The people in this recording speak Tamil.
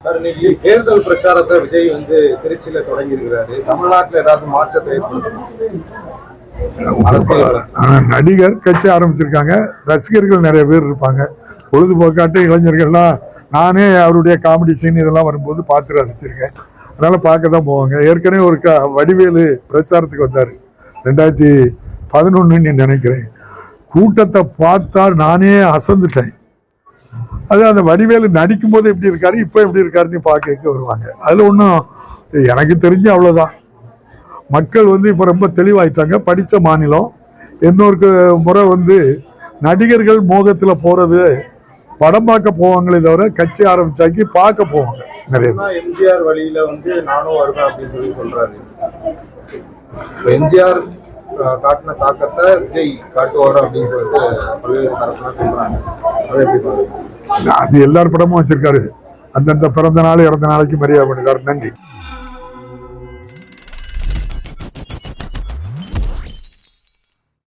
சார், இன்னைக்கு தேர்தல் பிரச்சாரத்தை விஜய் திருச்சியில தொடங்கி இருக்கிறாரு. தமிழ்நாட்டில் ஏதாவது மாற்றத்தை ஏற்படுத்தும்? நடிகர் கட்சி ஆரம்பிச்சிருக்காங்க, ரசிகர்கள் நிறைய பேர் இருப்பாங்க, பொழுதுபோக்காட்டு இளைஞர்கள்லாம். நானே அவருடைய காமெடி சீன் இதெல்லாம் வரும்போது பார்த்து ரசிச்சிருக்கேன். அதனால பார்க்க தான் போவாங்க. ஏற்கனவே ஒரு வடிவேலு பிரச்சாரத்துக்கு வந்தார் 2011 நினைக்கிறேன். கூட்டத்தை பார்த்தா நானே அசந்துட்டேன். அது அந்த வடிவேலு நடிக்கும் போது எப்படி இருக்காரு, இப்போ எப்படி இருக்காருன்னு பார்க்க வருவாங்க. அதில் ஒன்றும் எனக்கு தெரிஞ்சு அவ்வளோதான். மக்கள் இப்போ ரொம்ப தெளிவாயிட்டாங்க. படித்த மாநிலம். இன்னொரு முறை நடிகர்கள் மோகத்தில் போகிறது படம் பார்க்க போவாங்களே தவிர கட்சி ஆரம்பிச்சாக்கி பார்க்க போவாங்க நிறைய. எம்ஜிஆர் வழியில நானும் வருவேன் அப்படின்னு சொல்லி சொல்றாரு. எம்ஜிஆர் காட்டின தாக்கத்தை விஜய் காட்டுவார் அப்படின்னு சொல்லிட்டு பல்வேறு தரப்புலாம் சொல்றாங்க. அதை எப்படி பாருங்க? அது எல்லார் படமும் வச்சிருக்காரு. அந்தந்த பிறந்த நாள் இறந்த நாளைக்கு மரியாதை பண்ணிட்டார். நன்றி.